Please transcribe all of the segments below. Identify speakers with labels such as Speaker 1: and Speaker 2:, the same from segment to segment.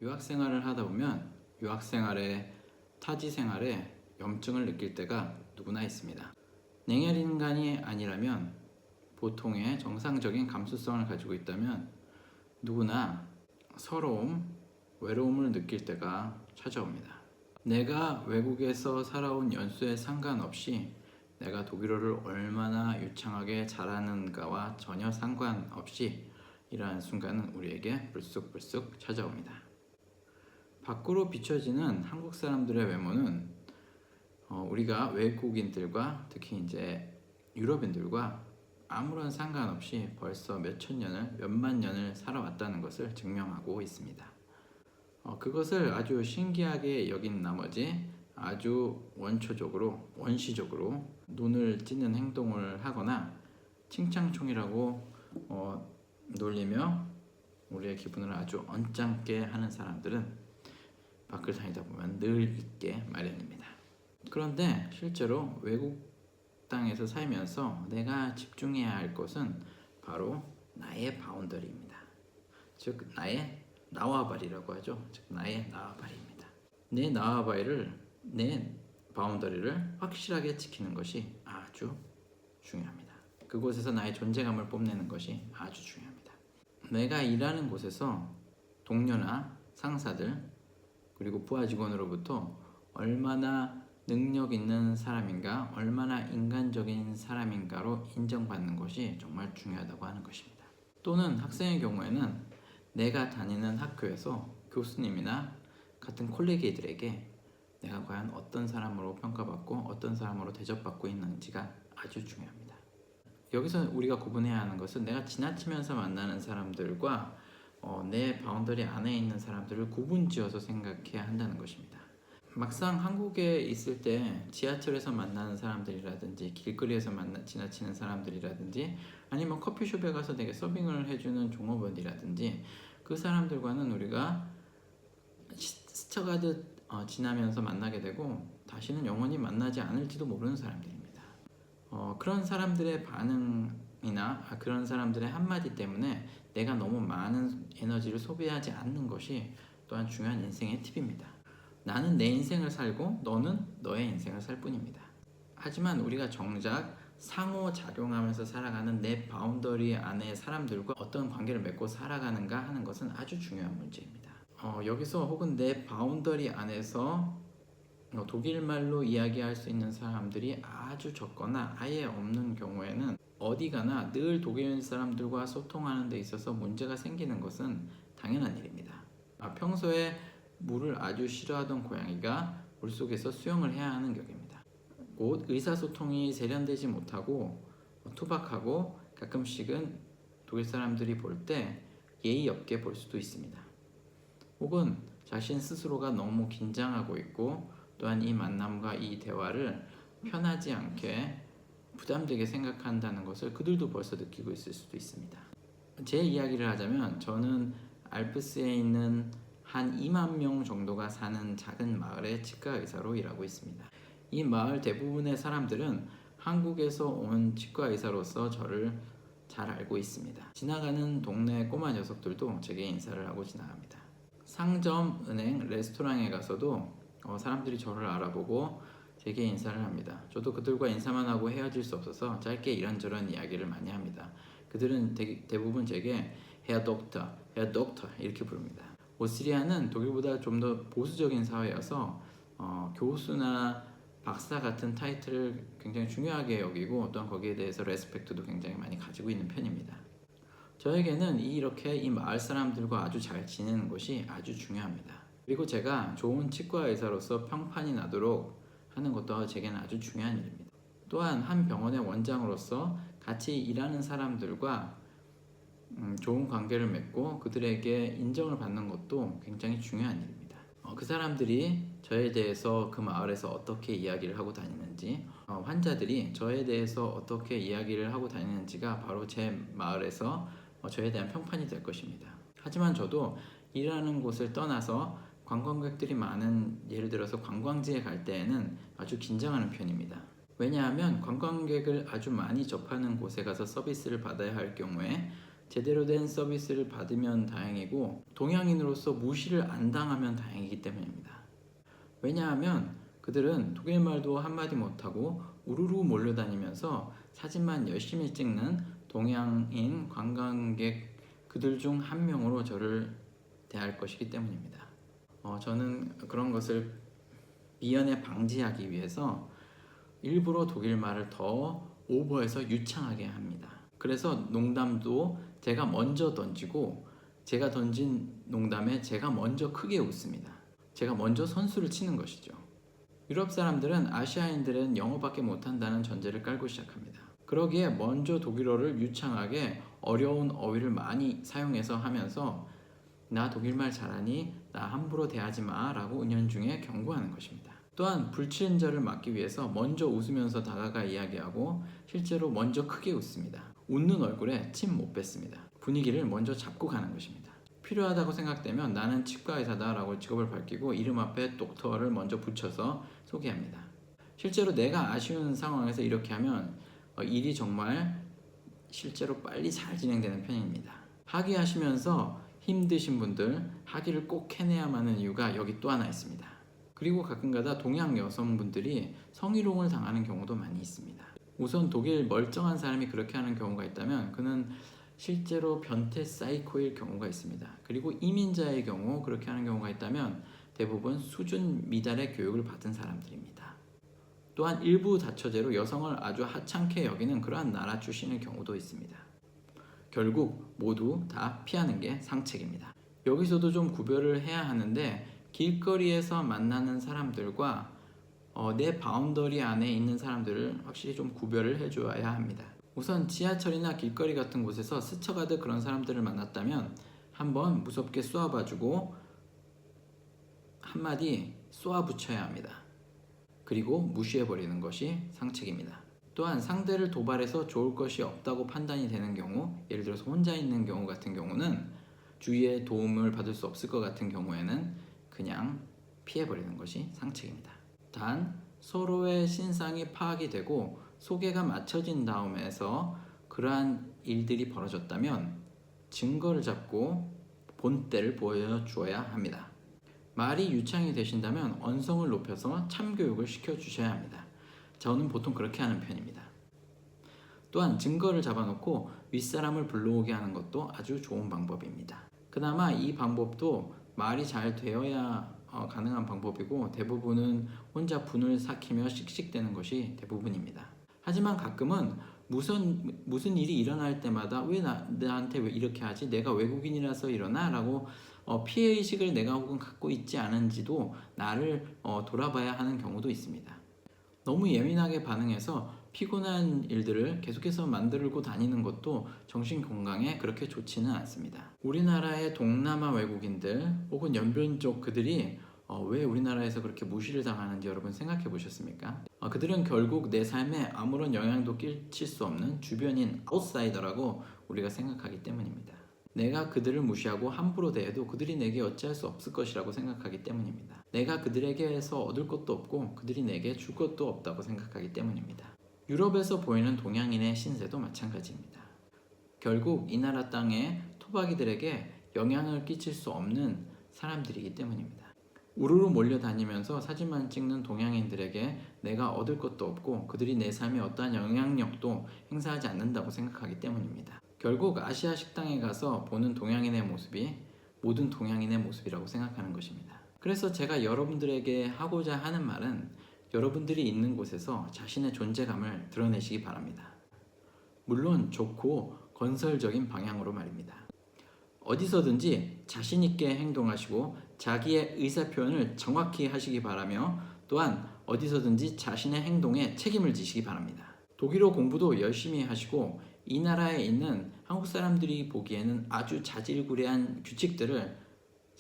Speaker 1: 유학 생활을 하다 보면 유학 생활에 타지 생활에 염증을 느낄 때가 누구나 있습니다. 냉혈 인간이 아니라면 보통의 정상적인 감수성을 가지고 있다면 누구나 서러움, 외로움을 느낄 때가 찾아옵니다. 내가 외국에서 살아온 연수에 상관없이 내가 독일어를 얼마나 유창하게 잘하는가와 전혀 상관없이 이러한 순간은 우리에게 불쑥불쑥 찾아옵니다. 밖으로 비춰지는 한국 사람들의 외모는 우리가 외국인들과 특히 이제 유럽인들과 아무런 상관없이 벌써 몇천 년을 몇만 년을 살아왔다는 것을 증명하고 있습니다. 그것을 아주 신기하게 여긴 나머지 아주 원시적으로 눈을 찌는 행동을 하거나 칭찬총이라고 놀리며 우리의 기분을 아주 언짢게 하는 사람들은 밖을 다니다 보면 늘 있게 마련입니다. 그런데 실제로 외국 땅에서 살면서 내가 집중해야 할 것은 바로 나의 바운더리입니다. 즉 나의 나와바리라고 하죠. 즉 나의 나와바리입니다. 내 나와바리를, 내 바운더리를 확실하게 지키는 것이 아주 중요합니다. 그곳에서 나의 존재감을 뽐내는 것이 아주 중요합니다. 내가 일하는 곳에서 동료나 상사들 그리고 부하 직원으로부터 얼마나 능력 있는 사람인가, 얼마나 인간적인 사람인가로 인정받는 것이 정말 중요하다고 하는 것입니다. 또는 학생의 경우에는 내가 다니는 학교에서 교수님이나 같은 콜레기들에게 내가 과연 어떤 사람으로 평가받고 어떤 사람으로 대접받고 있는지가 아주 중요합니다. 여기서 우리가 구분해야 하는 것은 내가 지나치면서 만나는 사람들과 내 바운더리 안에 있는 사람들을 구분지어서 생각해야 한다는 것입니다. 막상 한국에 있을 때 지하철에서 만나는 사람들이라든지 길거리에서 지나치는 사람들이라든지 아니면 커피숍에 가서 되게 서빙을 해주는 종업원이라든지 그 사람들과는 우리가 스쳐가듯 지나면서 만나게 되고 다시는 영원히 만나지 않을지도 모르는 사람들입니다. 그런 사람들의 반응이나 그런 사람들의 한마디 때문에 내가 너무 많은 에너지를 소비하지 않는 것이 또한 중요한 인생의 팁입니다. 나는 내 인생을 살고 너는 너의 인생을 살 뿐입니다. 하지만 우리가 정작 상호작용하면서 살아가는 내 바운더리 안에 사람들과 어떤 관계를 맺고 살아가는가 하는 것은 아주 중요한 문제입니다. 여기서 혹은 내 바운더리 안에서 독일말로 이야기할 수 있는 사람들이 아주 적거나 아예 없는 경우에는 어디 가나 늘 독일 사람들과 소통하는 데 있어서 문제가 생기는 것은 당연한 일입니다. 평소에 물을 아주 싫어하던 고양이가 물속에서 수영을 해야 하는 격입니다. 곧 의사소통이 세련되지 못하고 투박하고 가끔씩은 독일 사람들이 볼 때 예의 없게 볼 수도 있습니다. 혹은 자신 스스로가 너무 긴장하고 있고 또한 이 만남과 이 대화를 편하지 않게 부담되게 생각한다는 것을 그들도 벌써 느끼고 있을 수도 있습니다. 제 이야기를 하자면 저는 알프스에 있는 한 2만 명 정도가 사는 작은 마을의 치과 의사로 일하고 있습니다. 이 마을 대부분의 사람들은 한국에서 온 치과 의사로서 저를 잘 알고 있습니다. 지나가는 동네 꼬마 녀석들도 제게 인사를 하고 지나갑니다. 상점, 은행, 레스토랑에 가서도 사람들이 저를 알아보고 제게 인사를 합니다. 저도 그들과 인사만 하고 헤어질 수 없어서 짧게 이런저런 이야기를 많이 합니다. 그들은 대부분 제게 헤어 독터 이렇게 부릅니다. 오스트리아는 독일보다 좀 더 보수적인 사회여서 교수나 박사 같은 타이틀을 굉장히 중요하게 여기고 또한 거기에 대해서 레스펙트도 굉장히 많이 가지고 있는 편입니다. 저에게는 이렇게 이 마을 사람들과 아주 잘 지내는 것이 아주 중요합니다. 그리고 제가 좋은 치과 의사로서 평판이 나도록 하는 것도 제게는 아주 중요한 일입니다. 또한 한 병원의 원장으로서 같이 일하는 사람들과 좋은 관계를 맺고 그들에게 인정을 받는 것도 굉장히 중요한 일입니다. 그 사람들이 저에 대해서 그 마을에서 어떻게 이야기를 하고 다니는지 환자들이 저에 대해서 어떻게 이야기를 하고 다니는지가 바로 제 마을에서 저에 대한 평판이 될 것입니다. 하지만 저도 일하는 곳을 떠나서 관광객들이 많은 예를 들어서 관광지에 갈 때에는 아주 긴장하는 편입니다. 왜냐하면 관광객을 아주 많이 접하는 곳에 가서 서비스를 받아야 할 경우에 제대로 된 서비스를 받으면 다행이고 동양인으로서 무시를 안 당하면 다행이기 때문입니다. 왜냐하면 그들은 독일말도 한마디 못하고 우르르 몰려다니면서 사진만 열심히 찍는 동양인 관광객 그들 중 한 명으로 저를 대할 것이기 때문입니다. 저는 그런 것을 미연에 방지하기 위해서 일부러 독일말을 더 오버해서 유창하게 합니다. 그래서 농담도 제가 먼저 던지고 제가 던진 농담에 제가 먼저 크게 웃습니다. 제가 먼저 선수를 치는 것이죠. 유럽 사람들은 아시아인들은 영어밖에 못한다는 전제를 깔고 시작합니다. 그러기에 먼저 독일어를 유창하게 어려운 어휘를 많이 사용해서 하면서 나 독일말 잘하니 나 함부로 대하지 마 라고 은연중에 경고하는 것입니다. 또한 불친절을 막기 위해서 먼저 웃으면서 다가가 이야기하고 실제로 먼저 크게 웃습니다. 웃는 얼굴에 침 못 뱉습니다. 분위기를 먼저 잡고 가는 것입니다. 필요하다고 생각되면 나는 치과 의사다 라고 직업을 밝히고 이름 앞에 독터를 먼저 붙여서 소개합니다. 실제로 내가 아쉬운 상황에서 이렇게 하면 일이 정말 실제로 빨리 잘 진행되는 편입니다. 학위하시면서 힘드신 분들 학위를 꼭 해내야만 하는 이유가 여기 또 하나 있습니다. 그리고 가끔가다 동양 여성분들이 성희롱을 당하는 경우도 많이 있습니다. 우선 독일 멀쩡한 사람이 그렇게 하는 경우가 있다면 그는 실제로 변태 사이코일 경우가 있습니다. 그리고 이민자의 경우 그렇게 하는 경우가 있다면 대부분 수준 미달의 교육을 받은 사람들입니다. 또한 일부 다처제로 여성을 아주 하찮게 여기는 그러한 나라 출신의 경우도 있습니다. 결국 모두 다 피하는 게 상책입니다. 여기서도 좀 구별을 해야 하는데 길거리에서 만나는 사람들과 내 바운더리 안에 있는 사람들을 확실히 좀 구별을 해줘야 합니다. 우선 지하철이나 길거리 같은 곳에서 스쳐가듯 그런 사람들을 만났다면 한번 무섭게 쏘아봐주고 한마디 쏘아붙여야 합니다. 그리고 무시해버리는 것이 상책입니다. 또한 상대를 도발해서 좋을 것이 없다고 판단이 되는 경우, 예를 들어서 혼자 있는 경우 같은 경우는 주위의 도움을 받을 수 없을 것 같은 경우에는 그냥 피해버리는 것이 상책입니다. 단 서로의 신상이 파악이 되고 소개가 맞춰진 다음에서 그러한 일들이 벌어졌다면 증거를 잡고 본때를 보여주어야 합니다. 말이 유창이 되신다면 언성을 높여서 참교육을 시켜주셔야 합니다. 저는 보통 그렇게 하는 편입니다. 또한 증거를 잡아놓고 윗사람을 불러오게 하는 것도 아주 좋은 방법입니다. 그나마 이 방법도 말이 잘 되어야 가능한 방법이고 대부분은 혼자 분을 삭히며 씩씩대는 것이 대부분입니다. 하지만 가끔은 무슨 일이 일어날 때마다 왜 나한테 왜 이렇게 하지? 내가 외국인이라서 이러나? 라고 피해의식을 내가 혹은 갖고 있지 않은지도 나를 돌아봐야 하는 경우도 있습니다. 너무 예민하게 반응해서 피곤한 일들을 계속해서 만들고 다니는 것도 정신건강에 그렇게 좋지는 않습니다. 우리나라의 동남아 외국인들 혹은 연변족 그들이 왜 우리나라에서 그렇게 무시를 당하는지 여러분 생각해 보셨습니까? 그들은 결국 내 삶에 아무런 영향도 끼칠 수 없는 주변인 아웃사이더라고 우리가 생각하기 때문입니다. 내가 그들을 무시하고 함부로 대해도 그들이 내게 어찌할 수 없을 것이라고 생각하기 때문입니다. 내가 그들에게서 얻을 것도 없고 그들이 내게 줄 것도 없다고 생각하기 때문입니다. 유럽에서 보이는 동양인의 신세도 마찬가지입니다. 결국 이 나라 땅에 토박이들에게 영향을 끼칠 수 없는 사람들이기 때문입니다. 우르르 몰려다니면서 사진만 찍는 동양인들에게 내가 얻을 것도 없고 그들이 내 삶에 어떠한 영향력도 행사하지 않는다고 생각하기 때문입니다. 결국 아시아 식당에 가서 보는 동양인의 모습이 모든 동양인의 모습이라고 생각하는 것입니다. 그래서 제가 여러분들에게 하고자 하는 말은 여러분들이 있는 곳에서 자신의 존재감을 드러내시기 바랍니다. 물론 좋고 건설적인 방향으로 말입니다. 어디서든지 자신 있게 행동하시고 자기의 의사표현을 정확히 하시기 바라며 또한 어디서든지 자신의 행동에 책임을 지시기 바랍니다. 독일어 공부도 열심히 하시고 이 나라에 있는 한국 사람들이 보기에는 아주 자질구레한 규칙들을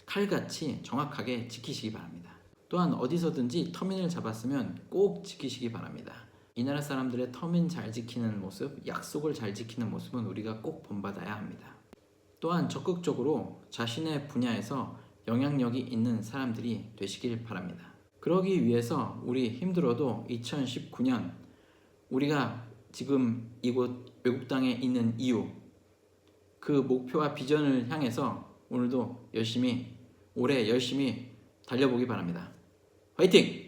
Speaker 1: 칼같이 정확하게 지키시기 바랍니다. 또한 어디서든지 터민을 잡았으면 꼭 지키시기 바랍니다. 이 나라 사람들의 터민 잘 지키는 모습, 약속을 잘 지키는 모습은 우리가 꼭 본받아야 합니다. 또한 적극적으로 자신의 분야에서 영향력이 있는 사람들이 되시길 바랍니다. 그러기 위해서 우리 힘들어도 2019년 우리가 지금 이곳 외국 땅에 있는 이유 그 목표와 비전을 향해서 오늘도 올해 열심히 달려보기 바랍니다. 화이팅!